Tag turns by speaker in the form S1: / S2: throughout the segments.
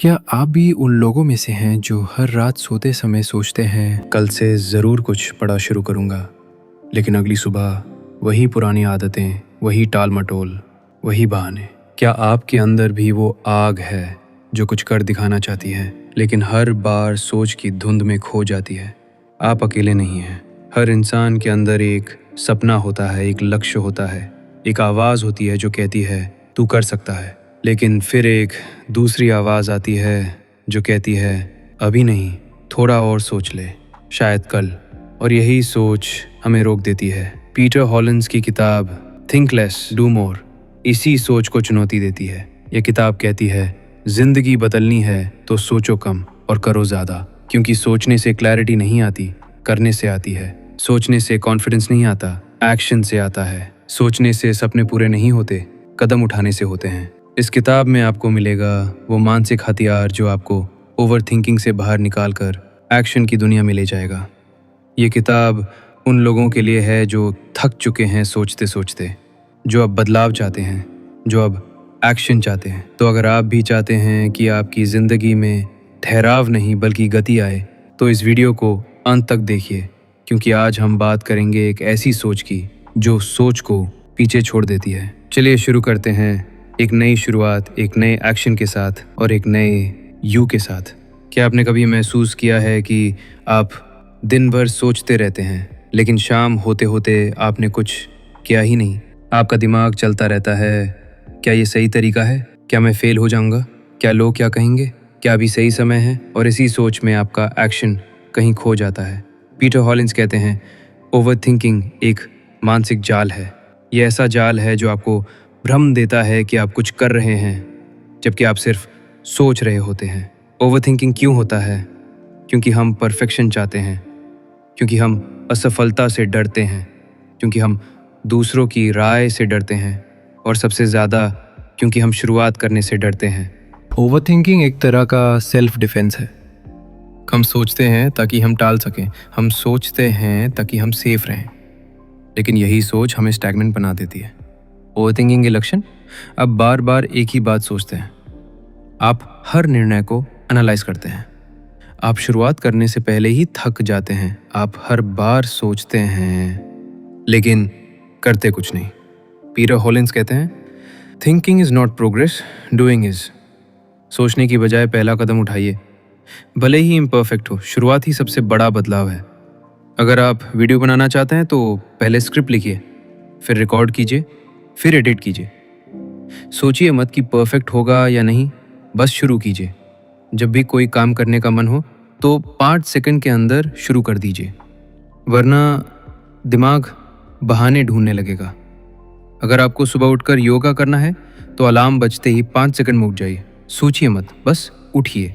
S1: क्या आप भी उन लोगों में से हैं जो हर रात सोते समय सोचते हैं कल से ज़रूर कुछ पढ़ा शुरू करूँगा, लेकिन अगली सुबह वही पुरानी आदतें, वही टाल मटोल, वही बहाने। क्या आपके अंदर भी वो आग है जो कुछ कर दिखाना चाहती है, लेकिन हर बार सोच की धुंध में खो जाती है? आप अकेले नहीं हैं। हर इंसान के अंदर एक सपना होता है, एक लक्ष्य होता है, एक आवाज़ होती है जो कहती है तू कर सकता है। लेकिन फिर एक दूसरी आवाज़ आती है जो कहती है अभी नहीं, थोड़ा और सोच ले, शायद कल। और यही सोच हमें रोक देती है। पीटर हॉलिन्स की किताब थिंक लेस डू मोर इसी सोच को चुनौती देती है। यह किताब कहती है जिंदगी बदलनी है तो सोचो कम और करो ज़्यादा, क्योंकि सोचने से क्लैरिटी नहीं आती, करने से आती है। सोचने से कॉन्फिडेंस नहीं आता, एक्शन से आता है। सोचने से सपने पूरे नहीं होते, कदम उठाने से होते हैं। इस किताब में आपको मिलेगा वो मानसिक हथियार जो आपको ओवर थिंकिंग से बाहर निकाल कर एक्शन की दुनिया में ले जाएगा। ये किताब उन लोगों के लिए है जो थक चुके हैं सोचते सोचते, जो अब बदलाव चाहते हैं, जो अब एक्शन चाहते हैं। तो अगर आप भी चाहते हैं कि आपकी ज़िंदगी में ठहराव नहीं बल्कि गति आए, तो इस वीडियो को अंत तक देखिए, क्योंकि आज हम बात करेंगे एक ऐसी सोच की जो सोच को पीछे छोड़ देती है। चलिए शुरू करते हैं एक नई शुरुआत, एक नए एक्शन के साथ और एक नए यू के साथ। क्या आपने कभी महसूस किया है कि आप दिन भर सोचते रहते हैं, लेकिन शाम होते होते आपने कुछ किया ही नहीं? आपका दिमाग चलता रहता है, क्या ये सही तरीका है? क्या मैं फेल हो जाऊंगा? क्या लोग क्या कहेंगे? क्या अभी सही समय है? और इसी सोच में आपका एक्शन कहीं खो जाता है। पीटर हॉलिन्स कहते हैं ओवर थिंकिंग एक मानसिक जाल है। ये ऐसा जाल है जो आपको भ्रम देता है कि आप कुछ कर रहे हैं, जबकि आप सिर्फ सोच रहे होते हैं। ओवरथिंकिंग क्यों होता है? क्योंकि हम परफेक्शन चाहते हैं, क्योंकि हम असफलता से डरते हैं, क्योंकि हम दूसरों की राय से डरते हैं, और सबसे ज़्यादा क्योंकि हम शुरुआत करने से डरते हैं।
S2: ओवरथिंकिंग एक तरह का सेल्फ डिफेंस है। हम सोचते हैं ताकि हम टाल सकें, हम सोचते हैं ताकि हम सेफ रहें, लेकिन यही सोच हमें स्टैग्नेंट बना देती है। ओवरथिंकिंग के लक्षण: आप बार बार एक ही बात सोचते हैं, आप हर निर्णय को एनालाइज करते हैं, आप शुरुआत करने से पहले ही थक जाते हैं, आप हर बार सोचते हैं लेकिन करते कुछ नहीं। पीटर हॉलिन्स कहते हैं thinking is not progress, doing is. सोचने की बजाय पहला कदम उठाइए, भले ही इम्परफेक्ट हो। शुरुआत ही सबसे बड़ा बदलाव है। अगर आप वीडियो बनाना चाहते हैं तो पहले स्क्रिप्ट लिखिए, फिर रिकॉर्ड कीजिए, फिर एडिट कीजिए। सोचिए मत कि परफेक्ट होगा या नहीं, बस शुरू कीजिए। जब भी कोई काम करने का मन हो तो 5 सेकंड के अंदर शुरू कर दीजिए, वरना दिमाग बहाने ढूंढने लगेगा। अगर आपको सुबह उठकर योगा करना है तो अलार्म बजते ही 5 सेकंड में उठ जाइए। सोचिए मत, बस उठिए।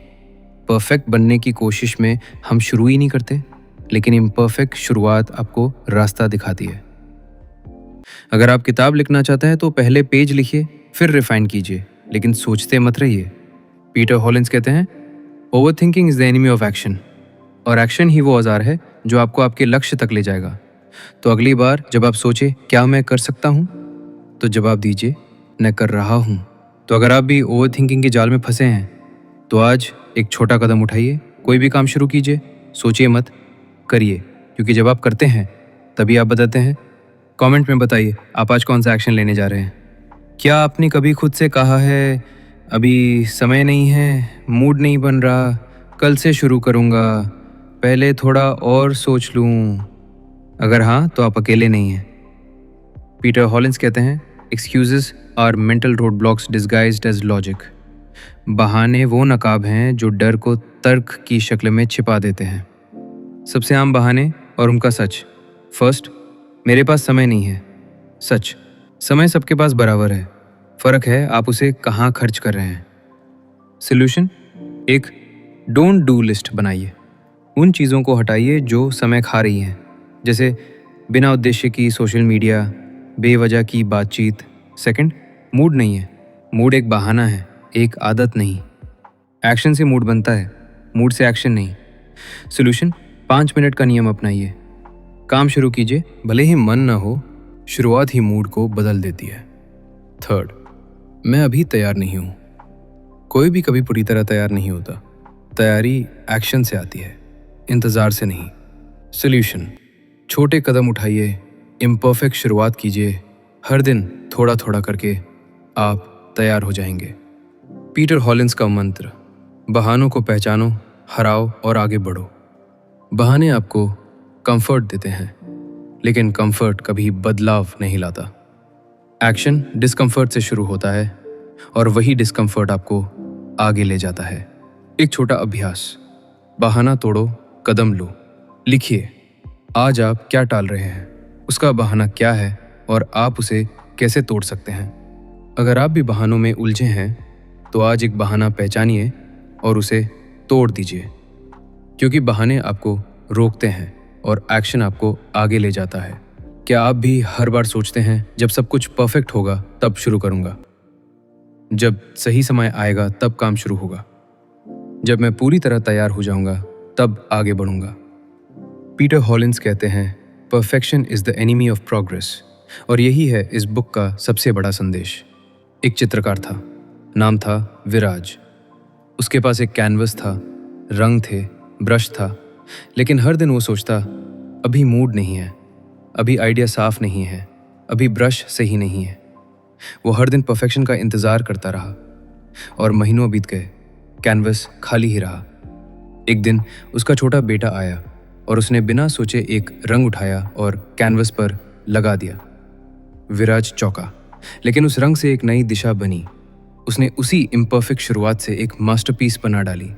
S2: परफेक्ट बनने की कोशिश में हम शुरू ही नहीं करते, लेकिन इम्परफेक्ट शुरुआत आपको रास्ता दिखाती है। अगर आप किताब लिखना चाहते हैं तो पहले पेज लिखिए, फिर रिफाइन कीजिए, लेकिन सोचते मत रहिए। पीटर हॉलिन्स कहते हैं overthinking is the enemy of action, और एक्शन ही वो औजार है जो आपको आपके लक्ष्य तक ले जाएगा। तो अगली बार जब आप सोचे क्या मैं कर सकता हूँ, तो जवाब दीजिए मैं कर रहा हूँ। तो अगर आप भी ओवरथिंकिंग के जाल में फंसे हैं तो आज एक छोटा कदम उठाइए, कोई भी काम शुरू कीजिए, सोचिए मत, करिए, क्योंकि जब आप करते हैं तभी आप बदलते हैं। कमेंट में बताइए आप आज कौन सा एक्शन लेने जा रहे हैं। क्या आपने कभी खुद से कहा है अभी समय नहीं है, मूड नहीं बन रहा, कल से शुरू करूँगा, पहले थोड़ा और सोच लूँ? अगर हाँ तो आप अकेले नहीं हैं। पीटर हॉलिन्स कहते हैं excuses are mental road blocks disguised as logic. बहाने वो नकाब हैं जो डर को तर्क की शक्ल में छिपा देते हैं। सबसे आम बहाने और उनका सच। फर्स्ट, मेरे पास समय नहीं है। सच, समय सबके पास बराबर है, फ़र्क है आप उसे कहाँ खर्च कर रहे हैं। सॉल्यूशन, एक डोंट डू लिस्ट बनाइए। उन चीज़ों को हटाइए जो समय खा रही हैं, जैसे बिना उद्देश्य की सोशल मीडिया, बेवजह की बातचीत। सेकंड, मूड नहीं है। मूड एक बहाना है, एक आदत नहीं। एक्शन से मूड बनता है, मूड से एक्शन नहीं। सॉल्यूशन, 5 मिनट का नियम अपनाइए। काम शुरू कीजिए, भले ही मन ना हो, शुरुआत ही मूड को बदल देती है। थर्ड, मैं अभी तैयार नहीं हूँ। कोई भी कभी पूरी तरह तैयार नहीं होता। तैयारी एक्शन से आती है, इंतज़ार से नहीं। सॉल्यूशन: छोटे कदम उठाइए, इम्परफेक्ट शुरुआत कीजिए। हर दिन थोड़ा थोड़ा करके आप तैयार हो जाएंगे। पीटर हॉलिंस का मंत्र: बहानों को पहचानो, हराओ और आगे बढ़ो। बहाने आपको कंफर्ट देते हैं, लेकिन कंफर्ट कभी बदलाव नहीं लाता। एक्शन डिस्कम्फर्ट से शुरू होता है और वही डिस्कम्फर्ट आपको आगे ले जाता है। एक छोटा अभ्यास: बहाना तोड़ो, कदम लो। लिखिए आज आप क्या टाल रहे हैं, उसका बहाना क्या है और आप उसे कैसे तोड़ सकते हैं। अगर आप भी बहानों में उलझे हैं तो आज एक बहाना पहचानिए और उसे तोड़ दीजिए, क्योंकि बहाने आपको रोकते हैं और एक्शन आपको आगे ले जाता है। क्या आप भी हर बार सोचते हैं जब सब कुछ परफेक्ट होगा तब शुरू करूंगा, जब सही समय आएगा तब काम शुरू होगा, जब मैं पूरी तरह तैयार हो जाऊंगा तब आगे बढ़ूंगा। पीटर हॉलिंस कहते हैं perfection is the enemy of progress, और यही है इस बुक का सबसे बड़ा संदेश। एक चित्रकार था, नाम था विराज। उसके पास एक कैनवस था, रंग थे, ब्रश था, लेकिन हर दिन वो सोचता अभी मूड नहीं है, अभी आइडिया साफ नहीं है, अभी ब्रश सही नहीं है। वो हर दिन परफेक्शन का इंतज़ार करता रहा और महीनों बीत गए, कैनवस खाली ही रहा। एक दिन उसका छोटा बेटा आया और उसने बिना सोचे एक रंग उठाया और कैनवस पर लगा दिया। विराज चौंका, लेकिन उस रंग से एक नई दिशा बनी। उसने उसी इम्परफेक्ट शुरुआत से एक मास्टरपीस बना डाली।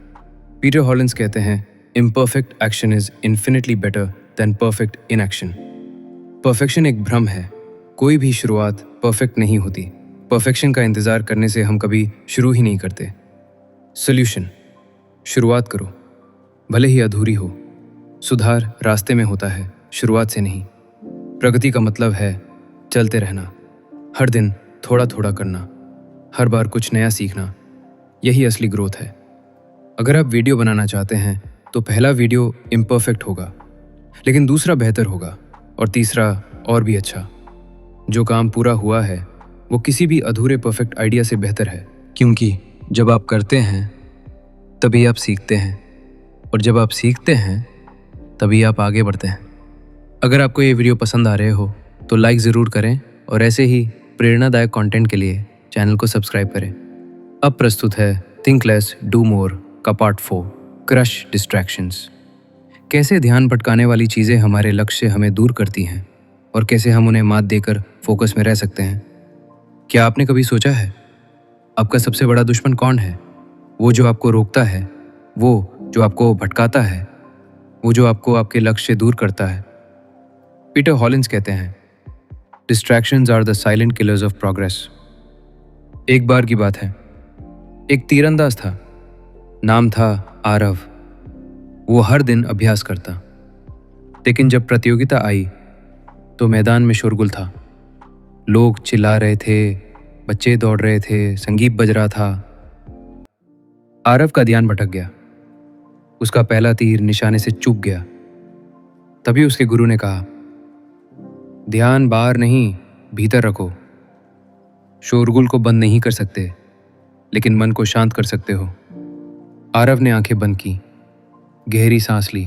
S2: पीटर हॉलिंस कहते हैं imperfect action is infinitely better than perfect inaction. Perfection एक भ्रम है, कोई भी शुरुआत परफेक्ट नहीं होती। परफेक्शन का इंतज़ार करने से हम कभी शुरू ही नहीं करते। सॉल्यूशन: शुरुआत करो, भले ही अधूरी हो। सुधार रास्ते में होता है, शुरुआत से नहीं। प्रगति का मतलब है चलते रहना, हर दिन थोड़ा थोड़ा करना, हर बार कुछ नया सीखना। यही असली ग्रोथ है। अगर आप वीडियो बनाना चाहते हैं तो पहला वीडियो इम्परफेक्ट होगा, लेकिन दूसरा बेहतर होगा और तीसरा और भी अच्छा। जो काम पूरा हुआ है वो किसी भी अधूरे परफेक्ट आइडिया से बेहतर है, क्योंकि जब आप करते हैं तभी आप सीखते हैं, और जब आप सीखते हैं तभी आप आगे बढ़ते हैं। अगर आपको ये वीडियो पसंद आ रहे हो तो लाइक ज़रूर करें और ऐसे ही प्रेरणादायक कंटेंट के लिए चैनल को सब्सक्राइब करें। अब प्रस्तुत है थिंक लेस डू मोर का पार्ट 4, क्रश डिस्ट्रैक्शंस। कैसे ध्यान भटकाने वाली चीज़ें हमारे लक्ष्य से हमें दूर करती हैं और कैसे हम उन्हें मात देकर फोकस में रह सकते हैं। क्या आपने कभी सोचा है आपका सबसे बड़ा दुश्मन कौन है? वो जो आपको रोकता है, वो जो आपको भटकाता है, वो जो आपको आपके लक्ष्य से दूर करता है। पीटर हॉलिंस कहते हैं distractions are the silent killers of progress. एक बार की बात है, एक तीरंदाज था, नाम था आरव। वो हर दिन अभ्यास करता, लेकिन जब प्रतियोगिता आई तो मैदान में शोरगुल था। लोग चिल्ला रहे थे, बच्चे दौड़ रहे थे, संगीत बज रहा था। आरव का ध्यान भटक गया। उसका पहला तीर निशाने से चूक गया। तभी उसके गुरु ने कहा, ध्यान बाहर नहीं, भीतर रखो। शोरगुल को बंद नहीं कर सकते, लेकिन मन को शांत कर सकते हो। आरव ने आंखें बंद की, गहरी सांस ली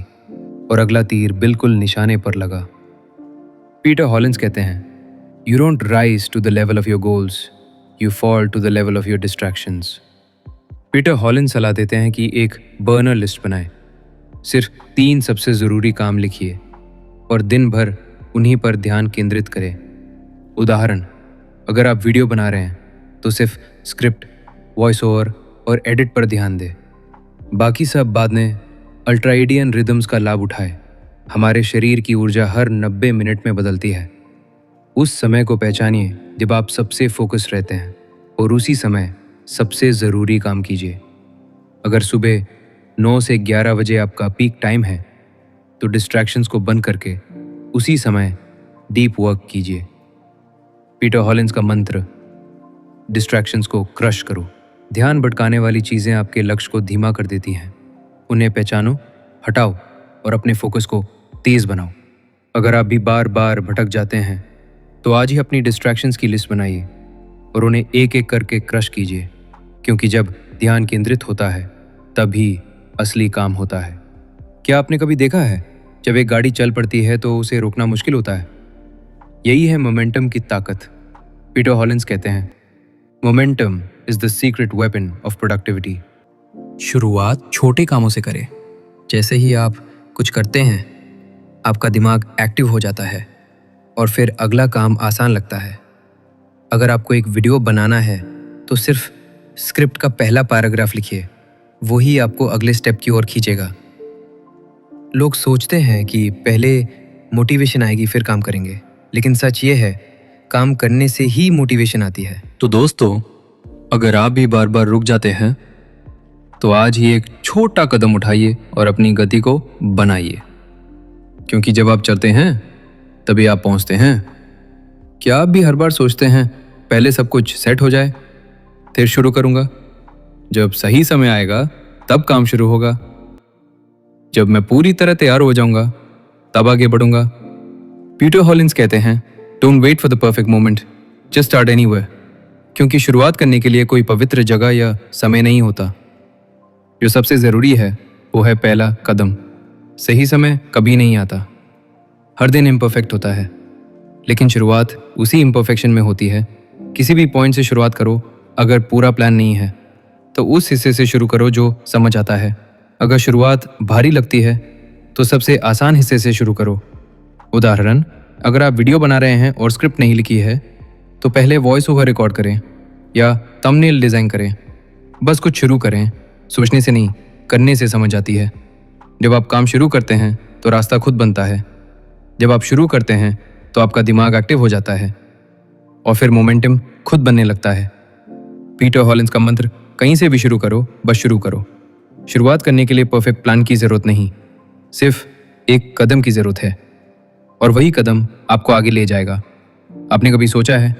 S2: और अगला तीर बिल्कुल निशाने पर लगा। पीटर हॉलिंस कहते हैं you don't rise to the level of your goals, you fall to the level of your distractions. Peter Hollins सलाह देते हैं कि एक बर्नर लिस्ट बनाएं। सिर्फ 3 सबसे ज़रूरी काम लिखिए और दिन भर उन्हीं पर ध्यान केंद्रित करें। उदाहरण, अगर आप वीडियो बना रहे हैं तो सिर्फ स्क्रिप्ट, वॉइस ओवर और एडिट पर ध्यान दें। बाकी सब बाद में अल्ट्राइडियन रिदम्स का लाभ उठाएं। हमारे शरीर की ऊर्जा हर 90 मिनट में बदलती है। उस समय को पहचानिए जब आप सबसे फोकस रहते हैं और उसी समय सबसे ज़रूरी काम कीजिए। अगर सुबह 9 से 11 बजे आपका पीक टाइम है तो डिस्ट्रैक्शंस को बंद करके उसी समय डीप वर्क कीजिए। पीटर हॉलिंस का मंत्र, डिस्ट्रैक्शंस को क्रश करो। ध्यान भटकाने वाली चीज़ें आपके लक्ष्य को धीमा कर देती हैं। उन्हें पहचानो, हटाओ और अपने फोकस को तेज़ बनाओ। अगर आप भी बार बार भटक जाते हैं तो आज ही अपनी डिस्ट्रैक्शंस की लिस्ट बनाइए और उन्हें एक एक करके क्रश कीजिए, क्योंकि जब ध्यान केंद्रित होता है तभी असली काम होता है। क्या आपने कभी देखा है जब एक गाड़ी चल पड़ती है तो उसे रोकना मुश्किल होता है? यही है मोमेंटम की ताकत। पीटर हॉलिंस कहते हैं, momentum is the secret weapon of productivity.
S1: शुरुआत छोटे कामों से करें।
S2: जैसे ही आप कुछ करते हैं, आपका दिमाग एक्टिव हो जाता है और फिर अगला काम आसान लगता है। अगर आपको एक वीडियो बनाना है तो सिर्फ स्क्रिप्ट का पहला पैराग्राफ लिखिए, वही आपको अगले स्टेप की ओर खींचेगा। लोग सोचते हैं कि पहले मोटिवेशन आएगी फिर काम करेंगे, लेकिन सच ये है, काम करने से ही मोटिवेशन आती है।
S1: तो दोस्तों, अगर आप भी बार बार रुक जाते हैं तो आज ही एक छोटा कदम उठाइए और अपनी गति को बनाइए, क्योंकि जब आप चलते हैं तभी आप पहुंचते हैं। क्या आप भी हर बार सोचते हैं पहले सब कुछ सेट हो जाए फिर शुरू करूंगा, जब सही समय आएगा तब काम शुरू होगा, जब मैं पूरी तरह तैयार हो जाऊंगा तब आगे बढ़ूंगा? पीटर हॉलिंस कहते हैं, don't wait for the perfect moment, just start anywhere. क्योंकि शुरुआत करने के लिए कोई पवित्र जगह या समय नहीं होता। जो सबसे ज़रूरी है वो है पहला कदम। सही समय कभी नहीं आता, हर दिन इम्परफेक्ट होता है, लेकिन शुरुआत उसी इम्परफेक्शन में होती है। किसी भी पॉइंट से शुरुआत करो। अगर पूरा प्लान नहीं है तो उस हिस्से से शुरू करो जो समझ आता है। अगर शुरुआत भारी लगती है तो सबसे आसान हिस्से से शुरू करो। उदाहरण, अगर आप वीडियो बना रहे हैं और स्क्रिप्ट नहीं लिखी है तो पहले वॉइस ओवर रिकॉर्ड करें या थंबनेल डिज़ाइन करें। बस कुछ शुरू करें, सोचने से नहीं, करने से समझ आती है। जब आप काम शुरू करते हैं तो रास्ता खुद बनता है। जब आप शुरू करते हैं तो आपका दिमाग एक्टिव हो जाता है और फिर मोमेंटम खुद बनने लगता है। पीटर हॉलिंस का मंत्र, कहीं से भी शुरू करो, बस शुरू करो। शुरुआत करने के लिए परफेक्ट प्लान की ज़रूरत नहीं, सिर्फ एक कदम की ज़रूरत है, और वही कदम आपको आगे ले जाएगा। आपने कभी सोचा है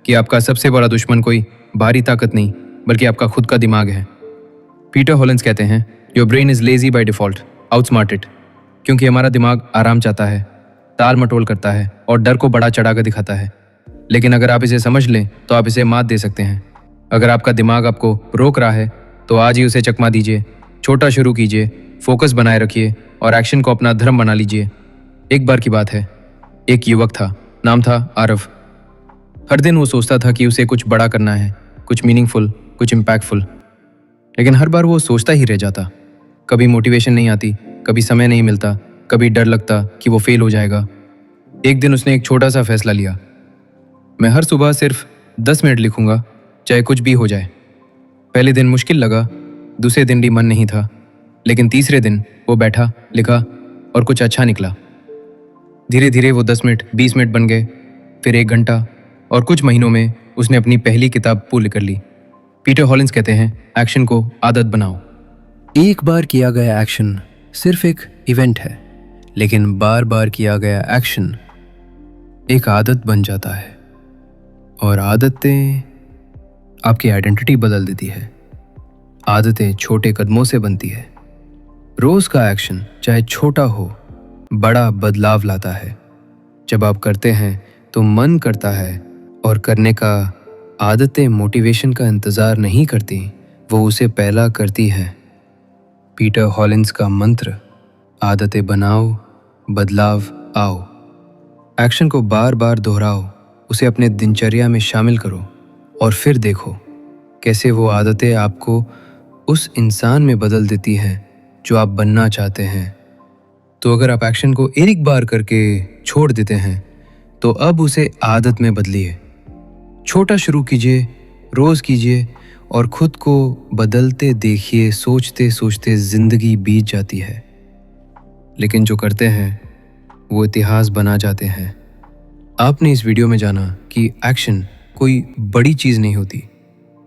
S1: कि आपका सबसे बड़ा दुश्मन कोई बाहरी ताकत नहीं बल्कि आपका खुद का दिमाग है? पीटर हॉलिंस कहते हैं, your brain is lazy by default, outsmart it. क्योंकि हमारा दिमाग आराम चाहता है, टाल मटोल करता है और डर को बड़ा चढ़ा कर दिखाता है। लेकिन अगर आप इसे समझ लें तो आप इसे मात दे सकते हैं। अगर आपका दिमाग आपको रोक रहा है तो आज ही उसे चकमा दीजिए। छोटा शुरू कीजिए, फोकस बनाए रखिए और एक्शन को अपना धर्म बना लीजिए। एक बार की बात है, एक युवक था, नाम था आरव। हर दिन वो सोचता था कि उसे कुछ बड़ा करना है, कुछ मीनिंगफुल, कुछ इम्पैक्टफुल, लेकिन हर बार वो सोचता ही रह जाता। कभी मोटिवेशन नहीं आती, कभी समय नहीं मिलता, कभी डर लगता कि वो फेल हो जाएगा। एक दिन उसने एक छोटा सा फैसला लिया, मैं हर सुबह सिर्फ 10 मिनट लिखूंगा, चाहे कुछ भी हो जाए। पहले दिन मुश्किल लगा, दूसरे दिन भी मन नहीं था, लेकिन तीसरे दिन वो बैठा, लिखा और कुछ अच्छा निकला। धीरे धीरे वो 10 मिनट 20 मिनट बन गए, फिर 1 घंटा, और कुछ महीनों में उसने अपनी पहली किताब पूरी कर ली। पीटर हॉलिंस कहते हैं, एक्शन को आदत बनाओ। एक बार किया गया एक्शन सिर्फ एक इवेंट है, लेकिन बार बार किया गया एक्शन एक आदत बन जाता है, और आदतें आपकी आइडेंटिटी बदल देती है। आदतें छोटे कदमों से बनती है। रोज का एक्शन चाहे छोटा हो, बड़ा बदलाव लाता है। जब आप करते हैं तो मन करता है, और करने का आदतें मोटिवेशन का इंतज़ार नहीं करती, वो उसे पहला करती हैं। पीटर हॉलिंस का मंत्र, आदतें बनाओ, बदलाव आओ। एक्शन को बार बार दोहराओ, उसे अपने दिनचर्या में शामिल करो, और फिर देखो कैसे वो आदतें आपको उस इंसान में बदल देती हैं जो आप बनना चाहते हैं। तो अगर आप एक्शन को एक बार करके छोड़ देते हैं तो अब उसे आदत में बदलिए। छोटा शुरू कीजिए, रोज़ कीजिए, और खुद को बदलते देखिए। सोचते सोचते ज़िंदगी बीत जाती है, लेकिन जो करते हैं वो इतिहास बना जाते हैं। आपने इस वीडियो में जाना कि एक्शन कोई बड़ी चीज़ नहीं होती,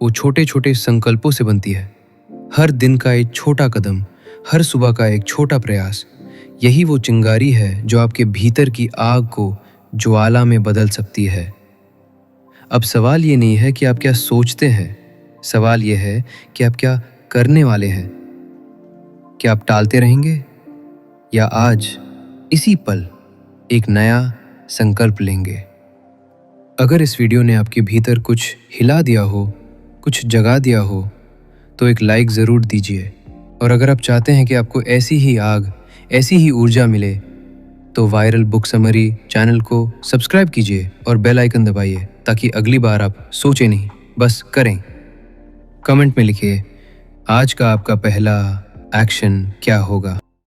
S1: वो छोटे छोटे संकल्पों से बनती है। हर दिन का एक छोटा कदम, हर सुबह का एक छोटा प्रयास, यही वो चिंगारी है जो आपके भीतर की आग को ज्वाला में बदल सकती है। अब सवाल ये नहीं है कि आप क्या सोचते हैं, सवाल ये है कि आप क्या करने वाले हैं। क्या आप टालते रहेंगे, या आज इसी पल एक नया संकल्प लेंगे? अगर इस वीडियो ने आपके भीतर कुछ हिला दिया हो, कुछ जगा दिया हो,
S2: तो एक लाइक ज़रूर दीजिए। और अगर आप चाहते हैं कि आपको ऐसी ही आग, ऐसी ही ऊर्जा मिले, तो वायरल बुक समरी चैनल को सब्सक्राइब कीजिए और बेल आइकन दबाइए, ताकि अगली बार आप सोचें नहीं, बस करें। कमेंट में लिखिए आज का आपका पहला एक्शन क्या होगा।